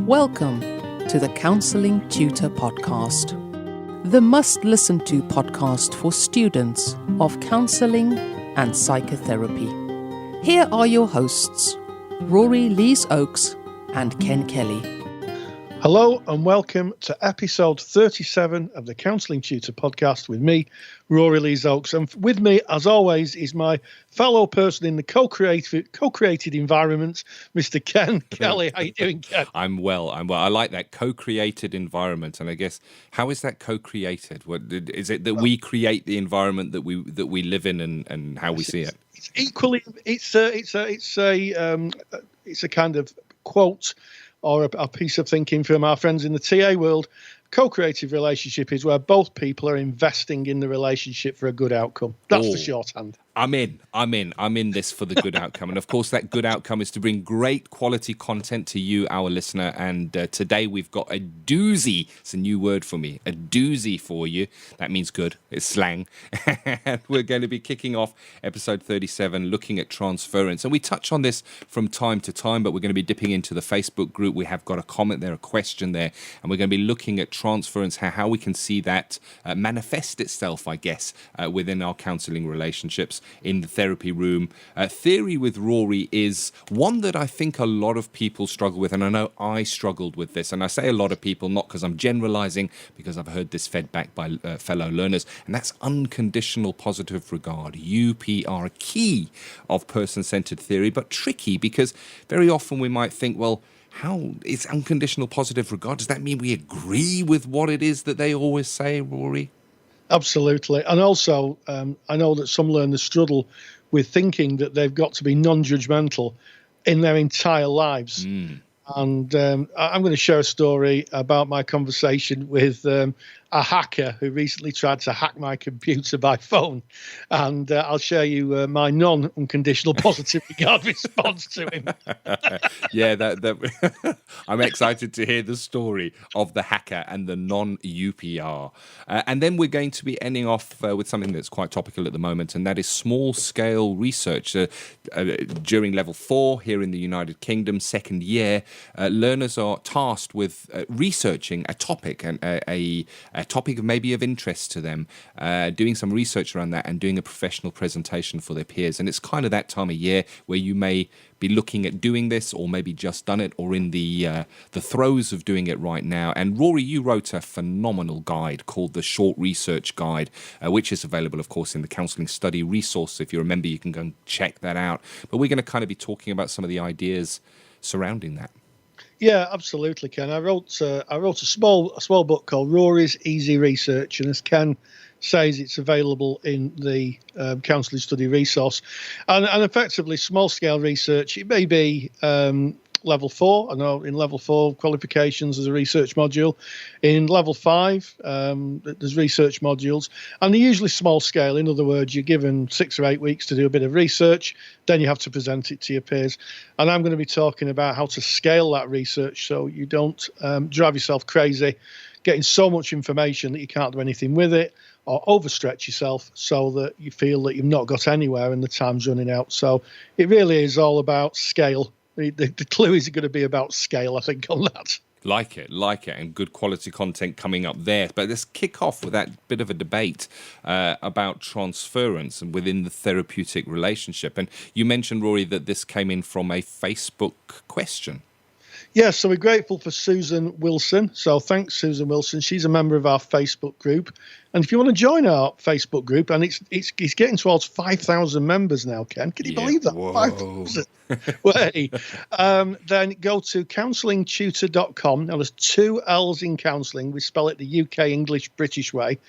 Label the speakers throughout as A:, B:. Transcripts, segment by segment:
A: Welcome to the Counselling Tutor Podcast, the must-listen-to podcast for students of counselling and psychotherapy. Here are your hosts, Rory Lees-Oakes and Ken Kelly.
B: Hello and welcome to episode 37 of the Counselling Tutor Podcast with me, Rory Lees-Oakes. And with me, as always, is my fellow person in the co-created environment, Mr. Ken Kelly. How you doing, Ken?
C: I'm well. I like that co-created environment. And I guess, how is that co-created? What is it that we create the environment that we live in and how we see it?
B: It's equally. It's a kind of quote or a piece of thinking from our friends in the TA world. Co-creative relationship is where both people are investing in the relationship for a good outcome. That's the shorthand. I'm in this for the good outcome. And of course, that good outcome is to bring great quality content to you, our listener. And today we've got a doozy. It's a new word for me. A doozy for you. That means good. It's slang. And we're going to be kicking off episode 37, looking at transference. And we touch on this from time to time, but we're going to be dipping into the Facebook group. We have got a comment there, a question there. And we're going to be looking at transference, how we can see that manifest itself, I guess, within our counselling relationships in the therapy room. Theory with Rory is one that I think a lot of people struggle with, and I know I struggled with this. And I say a lot of people, not because I'm generalising, because I've heard this fed back by fellow learners, and that's unconditional positive regard, UPR, a key of person-centred theory, but tricky because very often we might think, well, how is unconditional positive regard? Does that mean we agree with what it is that they always say, Rory? Absolutely. And also, I know that some learners struggle with thinking that they've got to be non-judgmental in their entire lives. And I'm going to share a story about my conversation with a hacker who recently tried to hack my computer by phone. And I'll share you my non-unconditional positive regard response to him.
C: Yeah, that I'm excited to hear the story of the hacker and the non-UPR. And then we're going to be ending off with something that's quite topical at the moment, and that is small-scale research. During level 4 here in the United Kingdom, second year, learners are tasked with researching a topic, and a topic maybe of interest to them, doing some research around that and doing a professional presentation for their peers. And it's kind of that time of year where you may be looking at doing this, or maybe just done it, or in the throes of doing it right now. And Rory, you wrote a phenomenal guide called the Short Research Guide, which is available, of course, in the Counselling Study resource. If you remember, you can go and check that out. But we're going to kind of be talking about some of the ideas surrounding that.
B: Yeah, absolutely, Ken. I wrote a small book called Rory's Easy Research, and as Ken says, it's available in the Counselling Study resource. And effectively, small-scale research, it may be level 4. I know in level 4 qualifications there's a research module. In level 5 there's research modules, and they're usually small scale. In other words, you're given 6 or 8 weeks to do a bit of research, then you have to present it to your peers. And I'm going to be talking about how to scale that research so you don't drive yourself crazy getting so much information that you can't do anything with it, or overstretch yourself so that you feel that you've not got anywhere and the time's running out. So it really is all about scale. The clue is going to be about scale, I think, on that.
C: Like it, and good quality content coming up there. But let's kick off with that bit of a debate about transference and within the therapeutic relationship. And you mentioned, Rory, that this came in from a Facebook question.
B: Yeah, so we're grateful for Susan Wilson. So thanks, Susan Wilson. She's a member of our Facebook group. And if you want to join our Facebook group, and it's getting towards 5,000 members now, Ken. Can you believe that? 5,000. Way. Then go to counsellingtutor.com. Now, there's 2 L's in counselling. We spell it the UK English British way.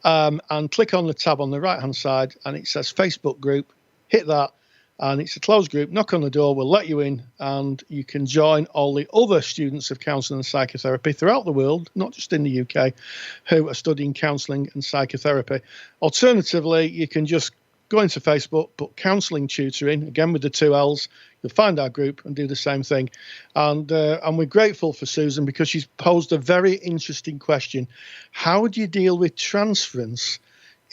B: And click on the tab on the right-hand side, and it says Facebook group. Hit that. And it's a closed group. Knock on the door, we'll let you in, and you can join all the other students of counselling and psychotherapy throughout the world, not just in the UK, who are studying counselling and psychotherapy. Alternatively, you can just go into Facebook, put Counselling Tutoring, again with the 2 L's, you'll find our group and do the same thing. And we're grateful for Susan because she's posed a very interesting question. How do you deal with transference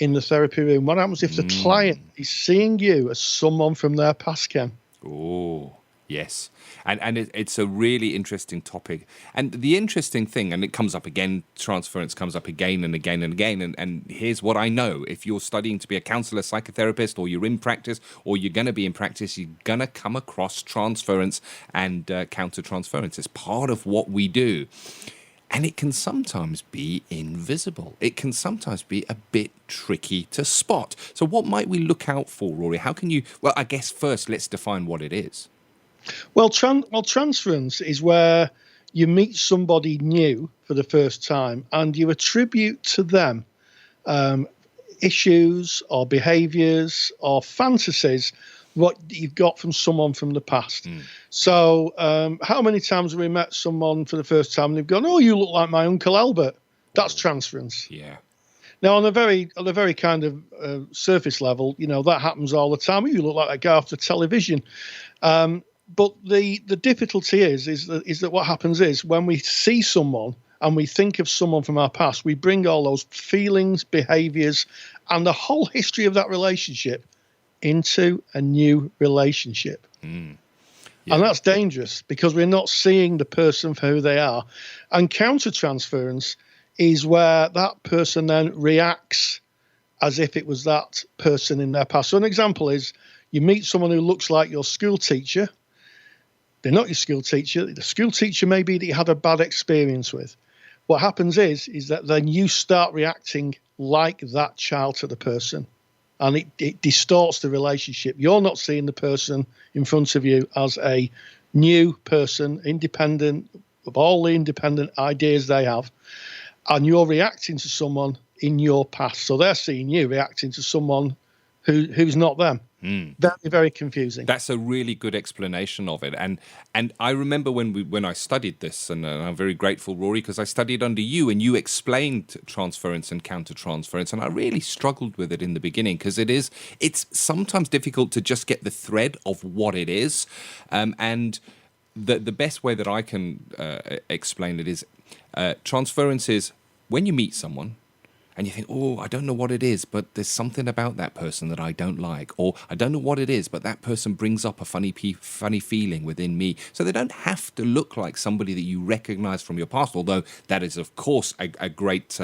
B: in the therapy room? What happens if the client is seeing you as someone from their past, Ken?
C: Oh, Yes, and it's a really interesting topic. And the interesting thing, and it comes up again, transference comes up again and again and again. And here's what I know. If you're studying to be a counsellor, psychotherapist, or you're in practice, or you're going to be in practice, you're going to come across transference and countertransference. It's part of what we do. And it can sometimes be invisible. It can sometimes be a bit tricky to spot. So what might we look out for, Rory? How can you... Well, I guess first, let's define what it is.
B: Well, transference is where you meet somebody new for the first time and you attribute to them issues or behaviours or fantasies what you've got from someone from the past. So how many times have we met someone for the first time and they've gone, oh, you look like my Uncle Albert? That's transference.
C: Yeah.
B: Now, on a very kind of surface level, that happens all the time. You look like that guy off the television. But the difficulty is that what happens is when we see someone and we think of someone from our past, we bring all those feelings, behaviours, and the whole history of that relationship into a new relationship. Yeah. And that's dangerous because we're not seeing the person for who they are. And countertransference is where that person then reacts as if it was that person in their past. So an example is you meet someone who looks like your school teacher. They're not your school teacher. The school teacher may be that you had a bad experience with. What happens is that then you start reacting like that child to the person. And it distorts the relationship. You're not seeing the person in front of you as a new person, independent of all the independent ideas they have. And you're reacting to someone in your past. So they're seeing you reacting to someone who's not them. Very, very confusing.
C: That's a really good explanation of it. And I remember when I studied this, and I'm very grateful, Rory, because I studied under you and you explained transference and countertransference, and I really struggled with it in the beginning because it's sometimes difficult to just get the thread of what it is. And the best way that I can explain it is transference is when you meet someone, and you think, oh, I don't know what it is, but there's something about that person that I don't like. Or I don't know what it is, but that person brings up a funny feeling within me. So they don't have to look like somebody that you recognize from your past, although that is, of course, a great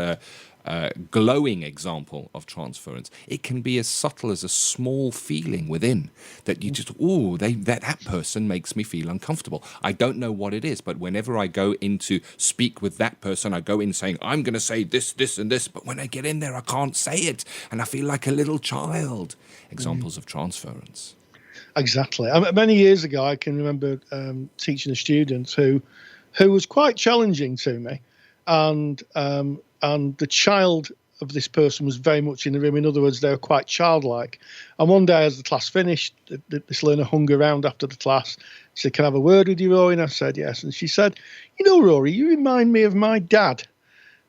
C: glowing example of transference. It can be as subtle as a small feeling within that you just, that person makes me feel uncomfortable. I don't know what it is, but whenever I go in to speak with that person, I go in saying, I'm going to say this, this, and this, but when I get in there, I can't say it, and I feel like a little child. Examples of transference. Exactly.
B: Many years ago, I can remember teaching a student who was quite challenging to me, and the child of this person was very much in the room. In other words, they were quite childlike. And one day as the class finished, this learner hung around after the class. She said, can I have a word with you, Rory? And I said, yes. And she said, Rory, you remind me of my dad.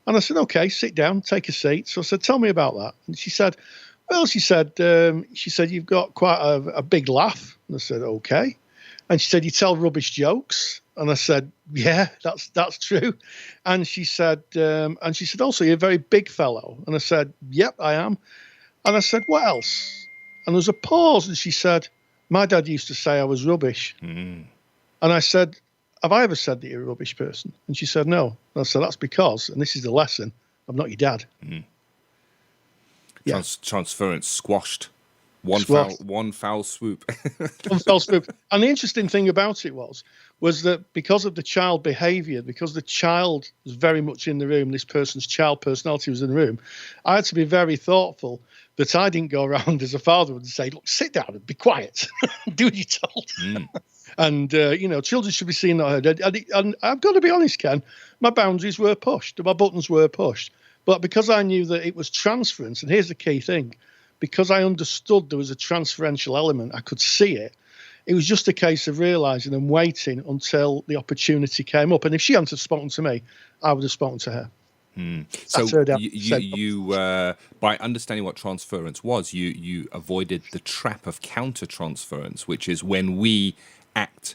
B: And I said, okay, sit down, take a seat. So I said, tell me about that. And she said, you've got quite a big laugh. And I said, okay. And she said, you tell rubbish jokes. And I said, yeah, that's true. And she said, also, you're a very big fellow. And I said, yep, I am. And I said, what else? And there was a pause. And she said, my dad used to say I was rubbish. And I said, have I ever said that you're a rubbish person? And she said, no. And I said, that's because, and this is the lesson, I'm not your dad.
C: Yeah. Transference squashed. One foul swoop.
B: One foul swoop. And the interesting thing about it was that because of the child behaviour, because the child was very much in the room, this person's child personality was in the room, I had to be very thoughtful that I didn't go around as a father and say, look, sit down and be quiet. Do what you're told. And, children should be seen, not heard. And I've got to be honest, Ken, my boundaries were pushed, my buttons were pushed. But because I knew that it was transference, and here's the key thing, because I understood there was a transferential element, I could see it. It was just a case of realising and waiting until the opportunity came up. And if she hadn't spoken to me, I would have spoken to her.
C: So you by understanding what transference was, you avoided the trap of countertransference, which is when we act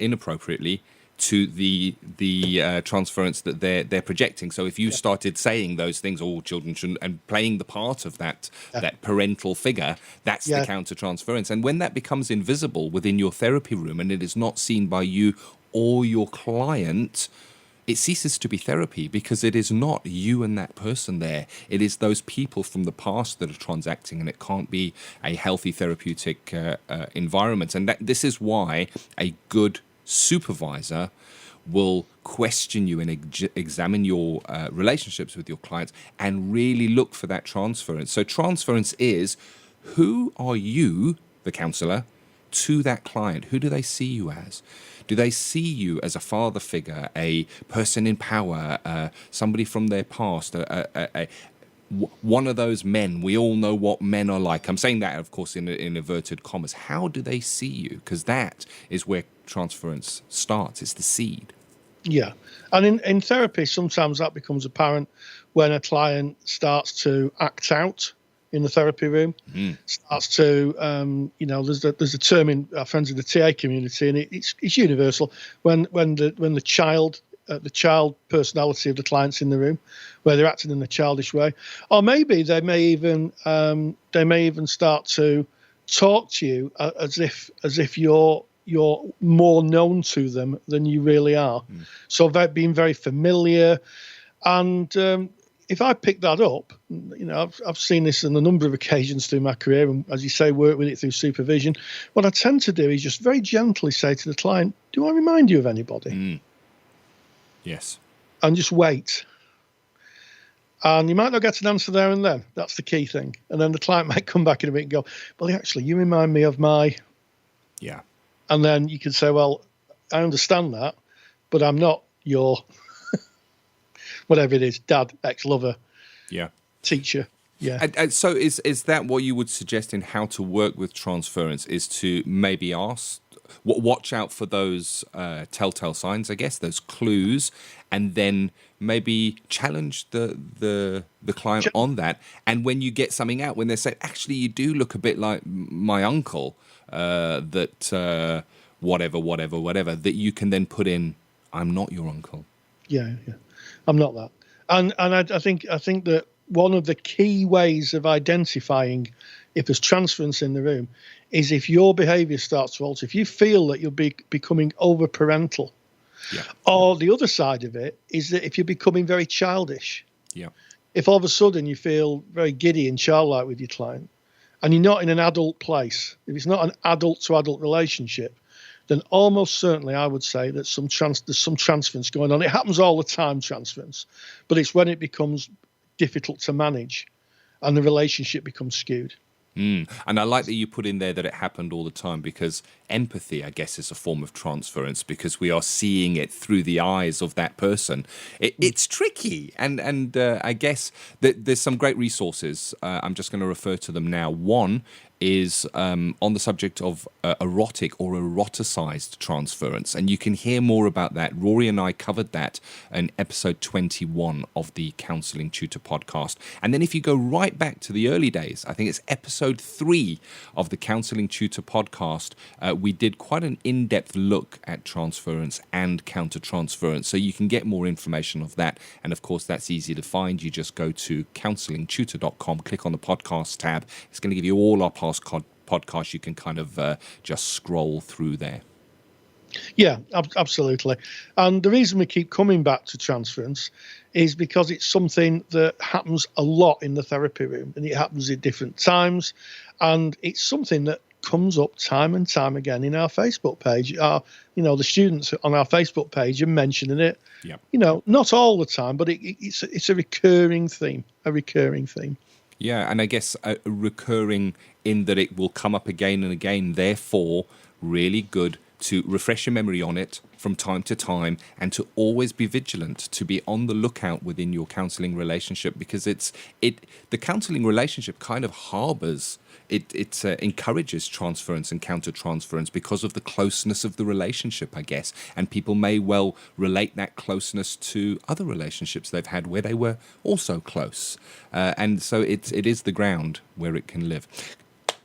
C: inappropriately to the transference that they're projecting. So if you started saying those things, all children shouldn't, and playing the part of that parental figure, that's the countertransference. And when that becomes invisible within your therapy room and it is not seen by you or your client, it ceases to be therapy, because it is not you and that person there. It is those people from the past that are transacting, and it can't be a healthy therapeutic environment. And this is why a good supervisor will question you and examine your relationships with your clients and really look for that transference. So transference is, who are you, the counsellor, to that client? Who do they see you as? Do they see you as a father figure, a person in power, somebody from their past, one of those men? We all know what men are like. I'm saying that, of course, in inverted commas. How do they see you? Because that is where transference starts. It's the seed. Yeah.
B: And in therapy, sometimes that becomes apparent when a client starts to act out in the therapy room, starts to, there's a term in our friends in the TA community, and it's universal. When the child personality of the client's in the room, where they're acting in a childish way, or maybe they may even start to talk to you as if you're more known to them than you really are. So they're being very familiar, and if I pick that up, I've seen this on a number of occasions through my career, and as you say, work with it through supervision. What I tend to do is just very gently say to the client, "Do I remind you of anybody?"
C: Yes.
B: And just wait. And you might not get an answer there and then. That's the key thing. And then the client might come back in a bit and go, "Well, actually, you remind me of my..."
C: Yeah.
B: And then you can say, "Well, I understand that, but I'm not your..." whatever it is, dad, ex-lover, teacher. Yeah.
C: And so is that what you would suggest in how to work with transference, is to maybe ask, watch out for those telltale signs, I guess, those clues, and then maybe challenge the client on that. And when you get something out, when they say, "Actually, you do look a bit like my uncle, that whatever, that you can then put in, "I'm not your uncle."
B: Yeah. I'm not that. And I think that one of the key ways of identifying if there's transference in the room is if your behaviour starts to alter, if you feel that you're becoming over-parental. Yeah. Or the other side of it is that if you're becoming very childish.
C: Yeah.
B: If all of a sudden you feel very giddy and childlike with your client, and you're not in an adult place, if it's not an adult-to-adult relationship, then almost certainly I would say that there's some transference going on. It happens all the time, transference, but it's when it becomes difficult to manage and the relationship becomes skewed.
C: And I like that you put in there that it happened all the time, because empathy, I guess, is a form of transference, because we are seeing it through the eyes of that person. It's tricky. And I guess that there's some great resources. I'm just going to refer to them now. One is on the subject of erotic or eroticized transference. And you can hear more about that. Rory and I covered that in episode 21 of the Counselling Tutor Podcast. And then if you go right back to the early days, I think it's episode 3 of the Counselling Tutor Podcast, we did quite an in-depth look at transference and countertransference. So you can get more information of that. And of course, that's easy to find. You just go to counsellingtutor.com, click on the podcast tab. It's going to give you all our past podcasts. You can kind of just scroll through there.
B: Yeah, absolutely. And the reason we keep coming back to transference is because it's something that happens a lot in the therapy room, and it happens at different times, and it's something that comes up time and time again in our Facebook page. The students on our Facebook page are mentioning it.
C: Yep.
B: Not all the time, but it's a recurring theme. Yeah,
C: and I guess recurring in that it will come up again and again. Therefore, really good to refresh your memory on it from time to time, and to always be vigilant, to be on the lookout within your counselling relationship, because the counselling relationship kind of harbours, it encourages transference and countertransference because of the closeness of the relationship, I guess. And people may well relate that closeness to other relationships they've had where they were also close. And so it is the ground where it can live.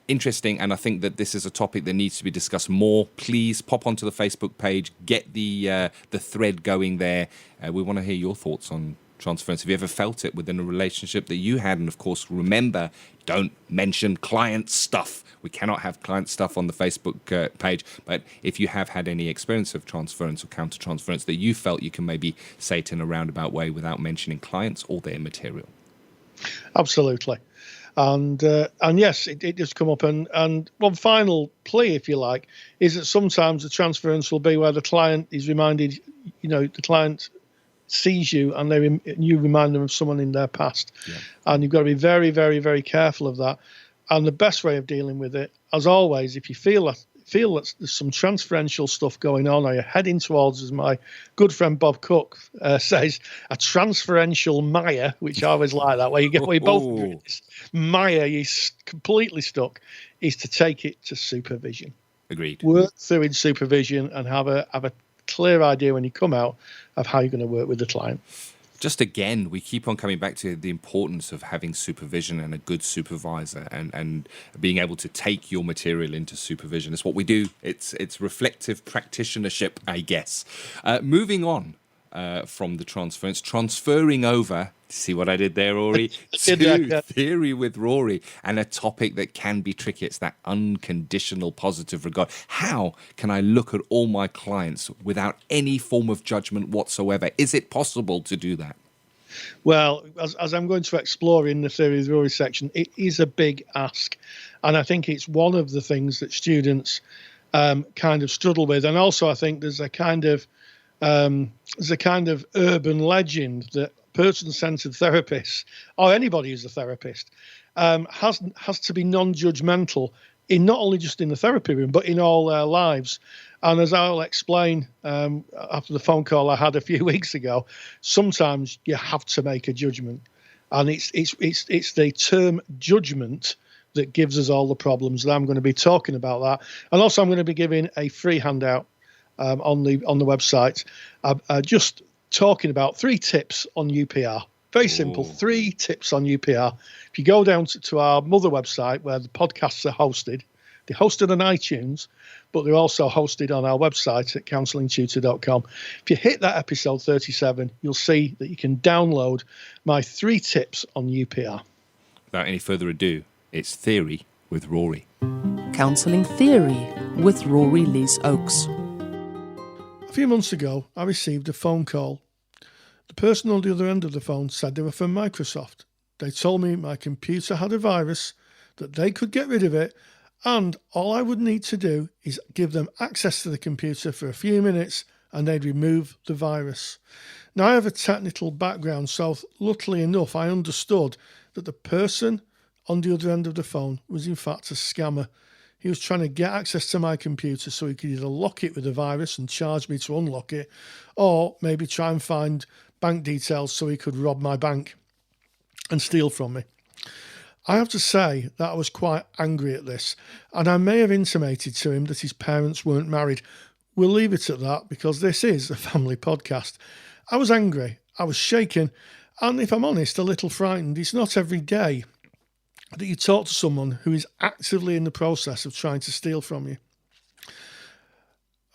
C: interesting, and I think that this is a topic that needs to be discussed more. Please pop onto the Facebook page, get the thread going there. We want to hear your thoughts on transference. Have you ever felt it within a relationship that you had? And of course, remember, don't mention client stuff. We cannot have client stuff on the Facebook page. But if you have had any experience of transference or countertransference that you felt, you can maybe say it in a roundabout way without mentioning clients or their material.
B: Absolutely. And yes, it does come up. And one final plea, if you like, is that sometimes the transference will be where the client is reminded, the client sees you and you remind them of someone in their past. Yeah. And you've got to be very, very, very careful of that. And the best way of dealing with it, as always, if you feel that there's some transferential stuff going on, or you're heading towards, as my good friend Bob Cook says, a transferential mire, which I always like that, where you both mire, you're completely stuck, is to take it to supervision.
C: Agreed.
B: Work through in supervision and have a clear idea when you come out of how you're going to work with the client.
C: Just again, we keep on coming back to the importance of having supervision and a good supervisor and being able to take your material into supervision. It's what we do. It's reflective practitionership, I guess. Moving on from the transference, transferring over, see what I did there, Rory, to theory with Rory, and a topic that can be tricky. It's that unconditional positive regard. How can I look at all my clients without any form of judgment whatsoever? Is it possible to do that?
B: Well, as I'm going to explore in the theory with Rory section, it is a big ask. And I think it's one of the things that students kind of struggle with. And also I think there's a kind of urban legend that person-centered therapists, or anybody who's a therapist, has to be non-judgmental in not only just in the therapy room, but in all their lives. And as I'll explain after the phone call I had a few weeks ago, sometimes you have to make a judgment, and it's the term judgment that gives us all the problems. And I'm going to be talking about that, and also I'm going to be giving a free handout on the website, just talking about 3 tips on UPR. Very simple, 3 tips on UPR. If you go down to our mother website where the podcasts are hosted, they're hosted on iTunes, but they're also hosted on our website at counsellingtutor.com. If you hit that episode 37, you'll see that you can download my 3 tips on UPR.
C: Without any further ado, it's Theory with Rory.
A: Counselling Theory with Rory Lees-Oakes.
B: A few months ago, I received a phone call. The person on the other end of the phone said they were from Microsoft. They told me my computer had a virus, that they could get rid of it, and all I would need to do is give them access to the computer for a few minutes and they'd remove the virus. Now, I have a technical background, so luckily enough, I understood that the person on the other end of the phone was in fact a scammer. He was trying to get access to my computer so he could either lock it with a virus and charge me to unlock it, or maybe try and find bank details so he could rob my bank and steal from me. I have to say that I was quite angry at this, and I may have intimated to him that his parents weren't married. We'll leave it at that because this is a family podcast. I was angry, I was shaken, and if I'm honest, a little frightened. It's not every day that you talk to someone who is actively in the process of trying to steal from you.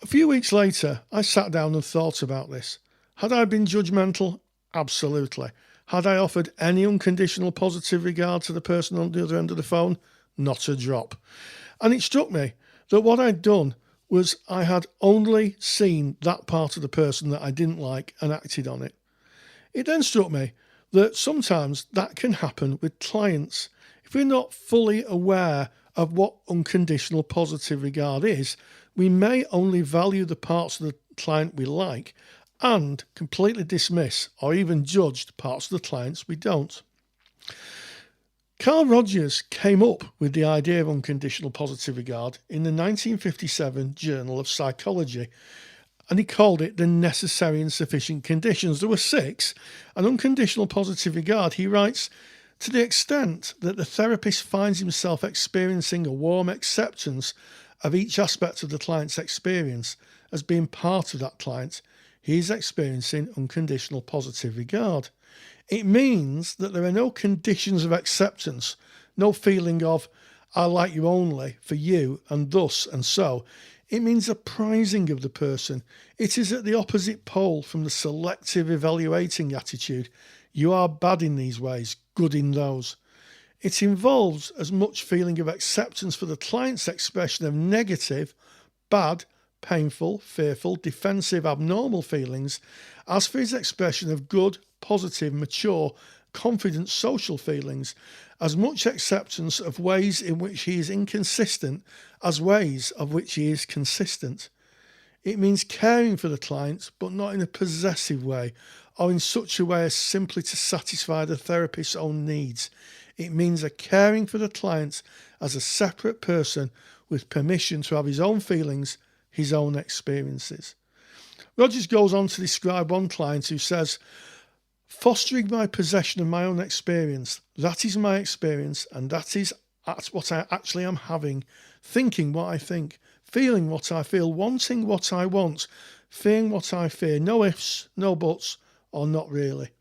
B: A few weeks later, I sat down and thought about this. Had I been judgmental? Absolutely. Had I offered any unconditional positive regard to the person on the other end of the phone? Not a drop. And it struck me that what I'd done was I had only seen that part of the person that I didn't like and acted on it. It then struck me that sometimes that can happen with clients. If we're not fully aware of what unconditional positive regard is, we may only value the parts of the client we like and completely dismiss or even judge the parts of the clients we don't. Carl Rogers came up with the idea of unconditional positive regard in the 1957 Journal of Psychology, and he called it the necessary and sufficient conditions. There were 6, and unconditional positive regard, he writes, to the extent that the therapist finds himself experiencing a warm acceptance of each aspect of the client's experience as being part of that client, he is experiencing unconditional positive regard. It means that there are no conditions of acceptance, no feeling of, I like you only for you and thus and so, it means a prizing of the person. It is at the opposite pole from the selective evaluating attitude. You are bad in these ways, good in those. It involves as much feeling of acceptance for the client's expression of negative, bad, painful, fearful, defensive, abnormal feelings as for his expression of good, positive, mature, confident social feelings, as much acceptance of ways in which he is inconsistent as ways of which he is consistent. It means caring for the client, but not in a possessive way or in such a way as simply to satisfy the therapist's own needs. It means a caring for the client as a separate person with permission to have his own feelings, his own experiences. Rogers goes on to describe one client who says, fostering my possession of my own experience, that is my experience, and that is what I actually am having, thinking what I think, feeling what I feel, wanting what I want, fearing what I fear, no ifs, no buts, or not really.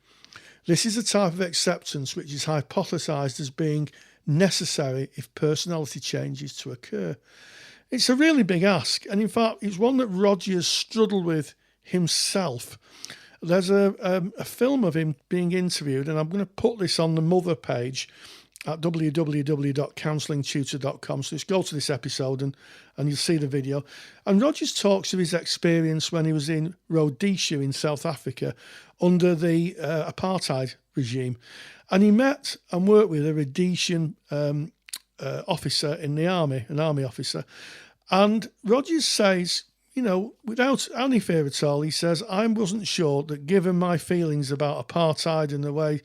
B: This is a type of acceptance which is hypothesised as being necessary if personality changes to occur. It's a really big ask, and in fact, it's one that Rogers struggled with himself. There's a film of him being interviewed, and I'm going to put this on the Mother page at www.counsellingtutor.com. So just go to this episode and you'll see the video. And Rogers talks of his experience when he was in Rhodesia in South Africa under the apartheid regime. And he met and worked with a Rhodesian officer in the army, an army officer. And Rogers says, without any fear at all, he says, I wasn't sure that given my feelings about apartheid and the way,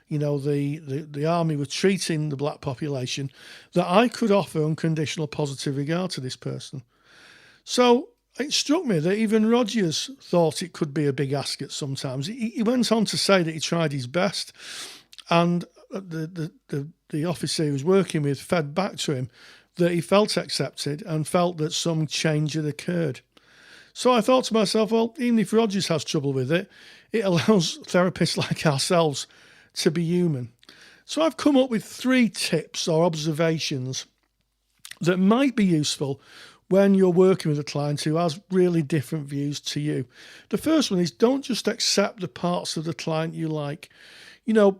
B: the army were treating the black population, that I could offer unconditional positive regard to this person. So it struck me that even Rogers thought it could be a big ask at sometimes. He went on to say that he tried his best, and the officer he was working with fed back to him that he felt accepted and felt that some change had occurred. So I thought to myself, well, even if Rogers has trouble with it, it allows therapists like ourselves to be human. So I've come up with 3 tips or observations that might be useful when you're working with a client who has really different views to you. The first one is, don't just accept the parts of the client you like.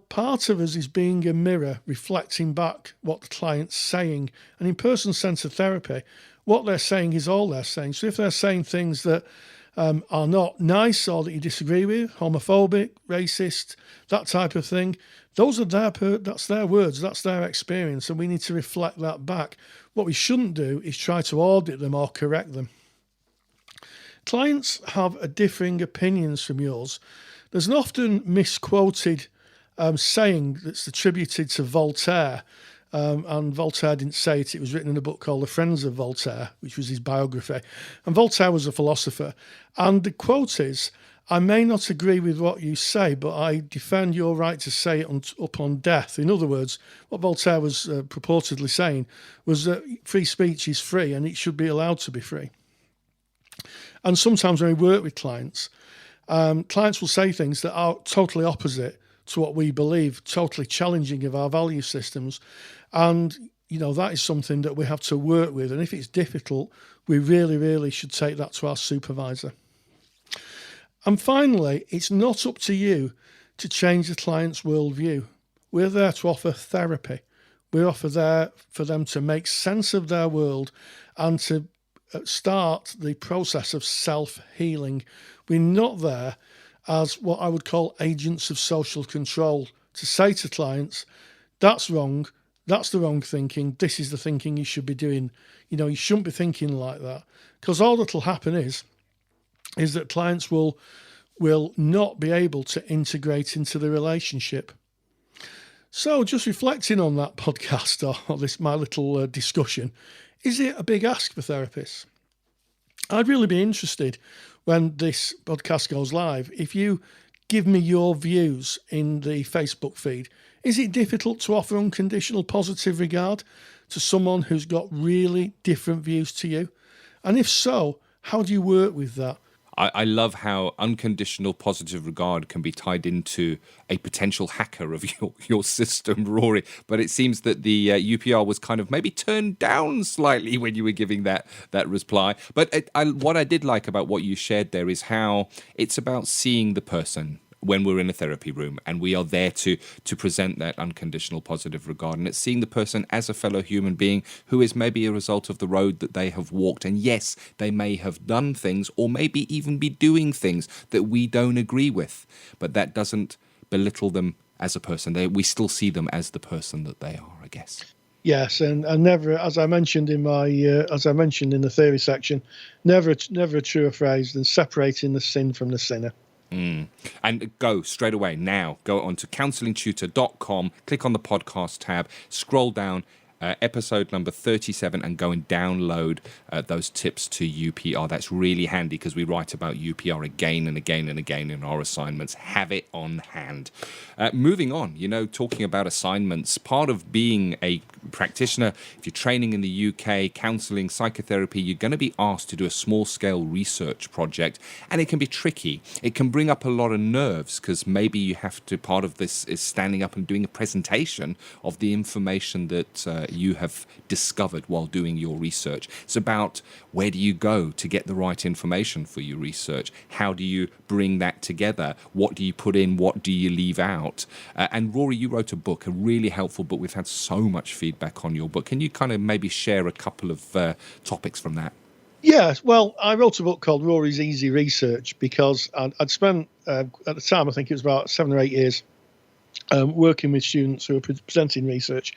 B: Part of us is being a mirror, reflecting back what the client's saying. And in person-centered therapy, what they're saying is all they're saying. So if they're saying things that are not nice or that you disagree with, homophobic, racist, that type of thing, that's their words, that's their experience, and we need to reflect that back. What we shouldn't do is try to audit them or correct them. Clients have differing opinions from yours. There's an often misquoted saying that's attributed to Voltaire, and Voltaire didn't say it. It was written in a book called The Friends of Voltaire, which was his biography. And Voltaire was a philosopher. And the quote is, I may not agree with what you say, but I defend your right to say it upon death. In other words, what Voltaire was purportedly saying was that free speech is free and it should be allowed to be free. And sometimes when we work with clients, clients will say things that are totally opposite to what we believe, totally challenging of our value systems. And, that is something that we have to work with. And if it's difficult, we really, really should take that to our supervisor. And finally, it's not up to you to change the client's worldview. We're there to offer therapy. We're there for them to make sense of their world and to start the process of self-healing. We're not there as what I would call agents of social control, to say to clients, that's wrong, that's the wrong thinking, this is the thinking you should be doing. You shouldn't be thinking like that. Because all that will happen is that clients will not be able to integrate into the relationship. So just reflecting on that podcast or this my little discussion, is it a big ask for therapists? I'd really be interested when this podcast goes live, if you give me your views in the Facebook feed. Is it difficult to offer unconditional positive regard to someone who's got really different views to you? And if so, how do you work with that?
C: I love how unconditional positive regard can be tied into a potential hacker of your system, Rory. But it seems that the UPR was kind of maybe turned down slightly when you were giving that reply. But what I did like about what you shared there is how it's about seeing the person when we're in a therapy room, and we are there to present that unconditional positive regard. And it's seeing the person as a fellow human being who is maybe a result of the road that they have walked. And yes, they may have done things or maybe even be doing things that we don't agree with, but that doesn't belittle them as a person. We still see them as the person that they are, I guess.
B: Yes, and never, as I mentioned in the theory section, never a truer phrase than separating the sin from the sinner.
C: And go straight away now. Go on to counsellingtutor.com, click on the podcast tab, scroll down, episode number 37, and go and download those tips to UPR. That's really handy because we write about UPR again and again and again in our assignments. Have it on hand. Moving on, talking about assignments, part of being a practitioner, if you're training in the UK, counselling, psychotherapy, you're going to be asked to do a small-scale research project, and it can be tricky. It can bring up a lot of nerves because maybe you have to, part of this is standing up and doing a presentation of the information that you have discovered while doing your research. It's about where do you go to get the right information for your research? How do you bring that together? What do you put in? What do you leave out? And Rory, you wrote a book, a really helpful book. We've had so much feedback on your book. Can you kind of maybe share a couple of topics from that?
B: Yeah, well, I wrote a book called Rory's Easy Research because I'd spent, at the time, I think it was about 7 or 8 years, working with students who were presenting research,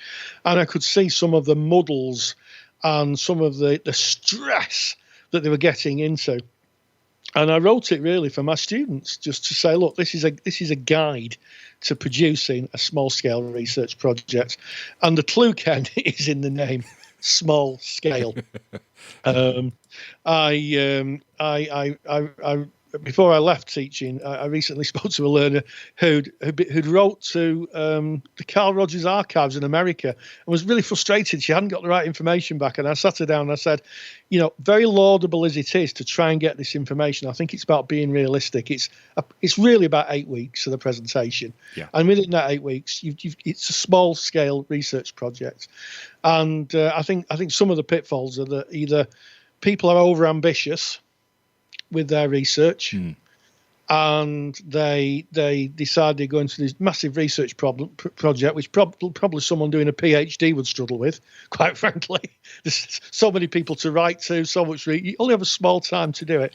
B: and I could see some of the muddles and some of the stress that they were getting into. And I wrote it really for my students, just to say, look, this is a guide to producing a small-scale research project. And the clue, Ken, is in the name, small scale. Before I left teaching, I recently spoke to a learner who'd wrote to the Carl Rogers Archives in America and was really frustrated. She hadn't got the right information back. And I sat her down and I said, very laudable as it is to try and get this information, I think it's about being realistic. It's really about 8 weeks of the presentation. Yeah. And within that 8 weeks, it's a small scale research project. And I think some of the pitfalls are that either people are over ambitious with their research, and they decide they're going to this massive research project, which probably someone doing a PhD would struggle with, quite frankly. There's so many people to write to, so much you only have a small time to do it.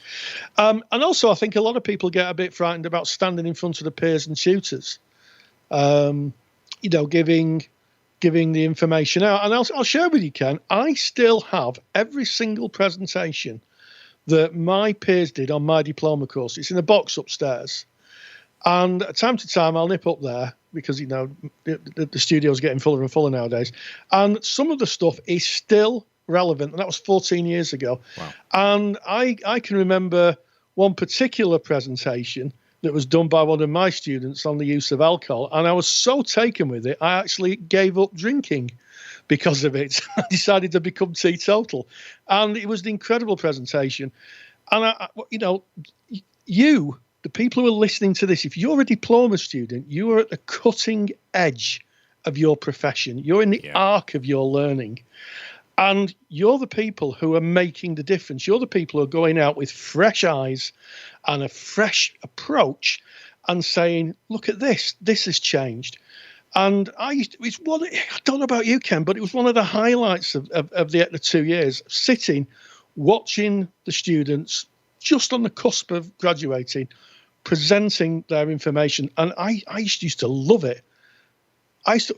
B: And also, I think a lot of people get a bit frightened about standing in front of the peers and tutors, giving the information out. And I'll share with you, Ken, I still have every single presentation that my peers did on my diploma course. It's in a box upstairs. And time to time, I'll nip up there because, the studio's getting fuller and fuller nowadays. And some of the stuff is still relevant. And that was 14 years ago. Wow. And I can remember one particular presentation that was done by one of my students on the use of alcohol. And I was so taken with it, I actually gave up drinking because of it. I decided to become teetotal. And it was an incredible presentation. And, the people who are listening to this, if you're a diploma student, you are at the cutting edge of your profession. You're in the arc of your learning. And you're the people who are making the difference. You're the people who are going out with fresh eyes and a fresh approach and saying, look at this. This has changed. And I don't know about you, Ken, but it was one of the highlights of the 2 years, sitting, watching the students just on the cusp of graduating, presenting their information. And I used to love it.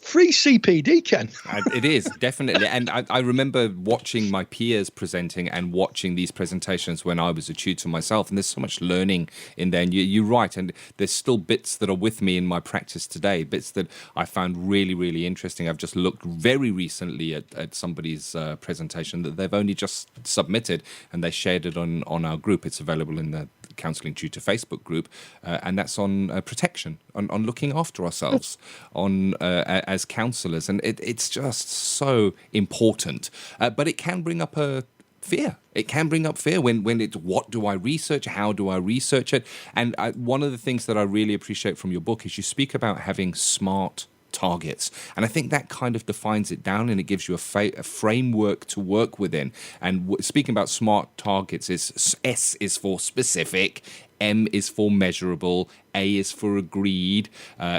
B: Free CPD, Ken.
C: It is, definitely. And I remember watching my peers presenting and watching these presentations when I was a tutor myself. And there's so much learning in there. And you're right. And there's still bits that are with me in my practice today, bits that I found really, really interesting. I've just looked very recently at somebody's presentation that they've only just submitted, and they shared it on our group. It's available in the Counselling Tutor Facebook group, and that's on protection, on looking after ourselves, on as counsellors, and it's just so important. But it can bring up fear. It can bring up fear when it's what do I research? How do I research it? And one of the things that I really appreciate from your book is you speak about having smart targets. And I think that kind of defines it down, and it gives you a framework to work within. And speaking about smart targets, S is for specific, M is for measurable, A is for agreed,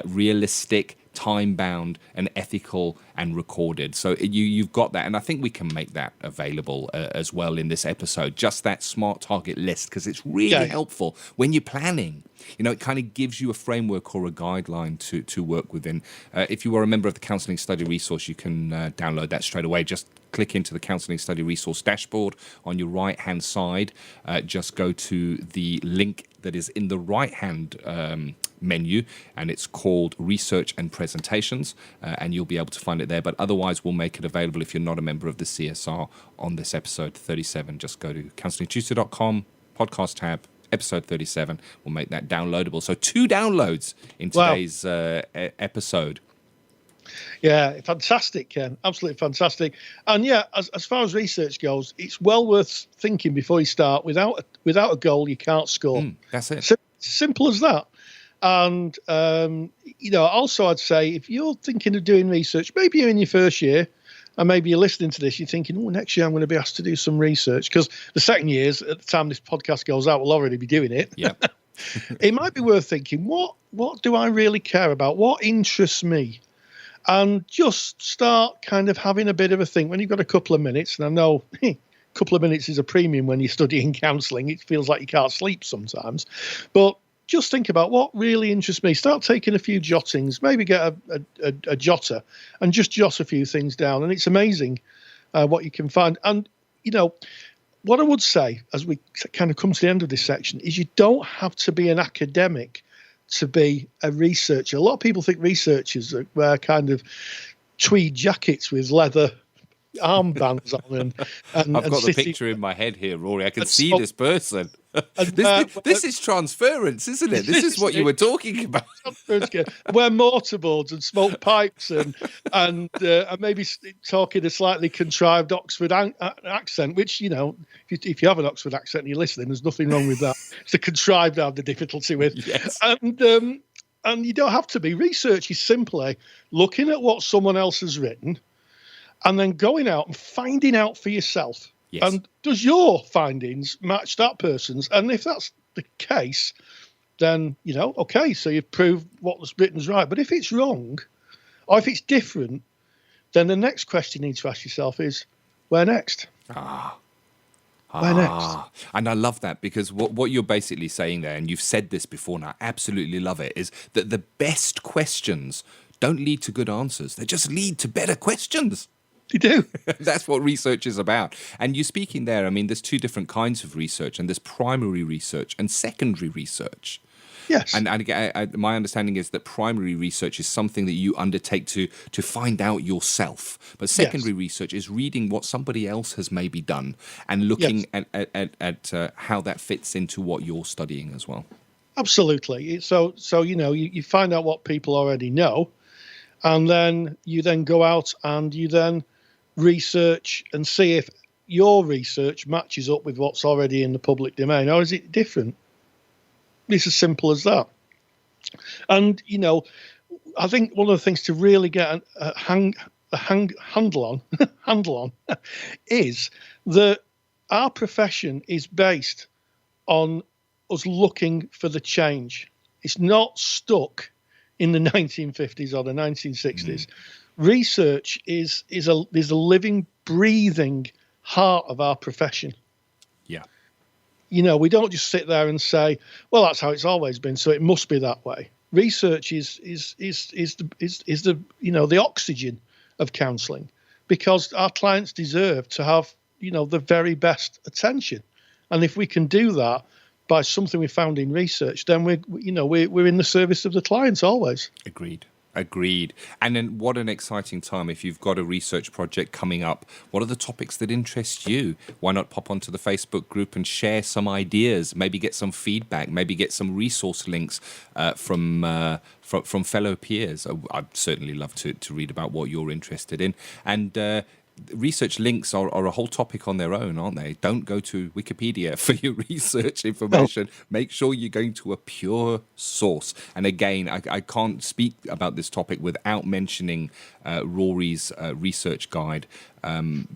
C: realistic, time-bound, and ethical and recorded. So you've got that, and I think we can make that available as well in this episode, just that smart target list, because it's really helpful when you're planning. It kind of gives you a framework or a guideline to work within. If you are a member of the Counselling Study Resource, you can download that straight away. Just click into the Counselling Study Resource dashboard on your right-hand side. Just go to the link that is in the right-hand menu, and it's called Research and Presentations, and you'll be able to find it there. But otherwise, we'll make it available if you're not a member of the CSR on this episode 37. Just go to counsellingtutor.com, podcast tab, episode 37. We'll make that downloadable. So 2 downloads in today's episode.
B: Yeah, fantastic, Ken. Absolutely fantastic. And yeah, as far as research goes, it's well worth thinking before you start. Without a goal, you can't score.
C: That's it.
B: Simple as that. And, also I'd say if you're thinking of doing research, maybe you're in your first year, and maybe you're listening to this, you're thinking, next year I'm going to be asked to do some research, because the second years, at the time this podcast goes out, we'll already be doing it.
C: Yeah.
B: It might be worth thinking, what do I really care about? What interests me? And just start kind of having a bit of a think when you've got a couple of minutes. And I know a couple of minutes is a premium when you're studying counselling. It feels like you can't sleep sometimes. But just think about what really interests me. Start taking a few jottings, maybe get a jotter and just jot a few things down. And it's amazing what you can find. And, what I would say as we kind of come to the end of this section is you don't have to be an academic to be a researcher. A lot of people think researchers wear kind of tweed jackets with leather armbands on. And
C: I've got the picture in my head here, Rory. I can see this person. This is transference, isn't it? This is what you were talking about.
B: Wear mortarboards and smoke pipes and maybe talking a slightly contrived Oxford accent, which, if you have an Oxford accent and you're listening, there's nothing wrong with that. It's the contrived I have the difficulty with.
C: Yes.
B: And you don't have to be. Research is simply looking at what someone else has written and then going out and finding out for yourself.
C: Yes.
B: And does your findings match that person's? And if that's the case, then, okay, so you've proved what was written is right. But if it's wrong, or if it's different, then the next question you need to ask yourself is, where next? Where next?
C: And I love that, because what you're basically saying there, and you've said this before, and I absolutely love it, is that the best questions don't lead to good answers. They just lead to better questions.
B: You do.
C: That's what research is about. And you're speaking there, there's 2 different kinds of research, and there's primary research and secondary research.
B: Yes.
C: And my understanding is that primary research is something that you undertake to find out yourself. But secondary research is reading what somebody else has maybe done and looking at how that fits into what you're studying as well.
B: Absolutely. So you find out what people already know, and then you then go out and you then research and see if your research matches up with what's already in the public domain, or is it different? It's as simple as that. And I think one of the things to really get a handle on is that our profession is based on us looking for the change. It's not stuck in the 1950s or the 1960s. Research is a living, breathing heart of our profession. Yeah. We don't just sit there and say, well, that's how it's always been, so it must be that way. Research is the oxygen of counselling, because our clients deserve to have, the very best attention. And if we can do that by something we found in research, then we're in the service of the clients always.
C: Agreed. And then what an exciting time if you've got a research project coming up. What are the topics that interest you? Why not pop onto the Facebook group and share some ideas, maybe get some feedback, maybe get some resource links from fellow peers. I'd certainly love to read about what you're interested in. And research links are a whole topic on their own, aren't they? Don't go to Wikipedia for your research information. No. Make sure you're going to a pure source. And again, I can't speak about this topic without mentioning Rory's research guide,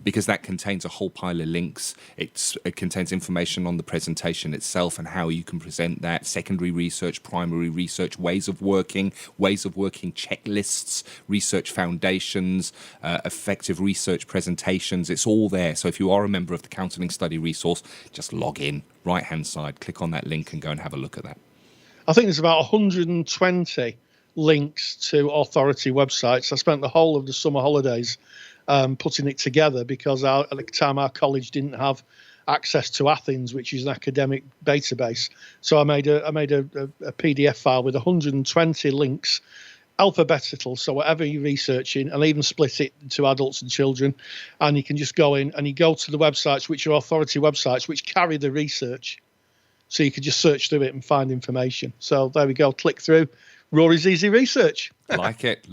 C: because that contains a whole pile of links. It contains information on the presentation itself and how you can present that, secondary research, primary research, ways of working checklists, research foundations, effective research presentations. It's all there. So if you are a member of the Counselling Study Resource, just log in, right-hand side, click on that link and go and have a look at that. I
B: think there's about 120 links to authority websites. I spent the whole of the summer holidays putting it together, because at the time our college didn't have access to Athens, which is an academic database. So I made a PDF file with 120 links, alphabetical, so whatever you're researching, and even split it to adults and children. And you can just go in and you go to the websites, which are authority websites, which carry the research. So you could just search through it and find information. So there we go, click through. Rory's Easy Research.
C: Like it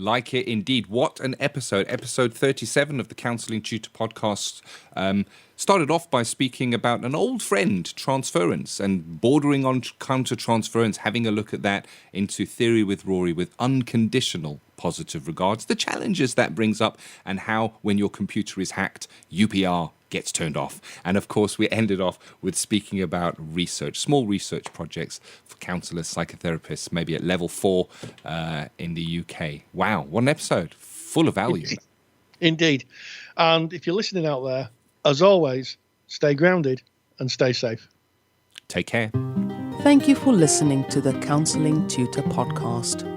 C: indeed. What an episode. Episode 37 of the Counselling Tutor Podcast started off by speaking about an old friend, transference, and bordering on countertransference, having a look at that into theory with Rory with unconditional positive regards, the challenges that brings up, and how when your computer is hacked, UPR gets turned off. And of course, we ended off with speaking about research, small research projects for counsellors, psychotherapists, maybe at level 4 in the UK. Wow, what an episode, full of value.
B: Indeed. And if you're listening out there, as always, stay grounded and stay safe.
C: Take care.
A: Thank you for listening to the Counselling Tutor Podcast.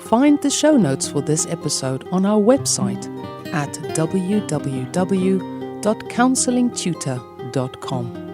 A: Find the show notes for this episode on our website at www.counsellingtutor.com.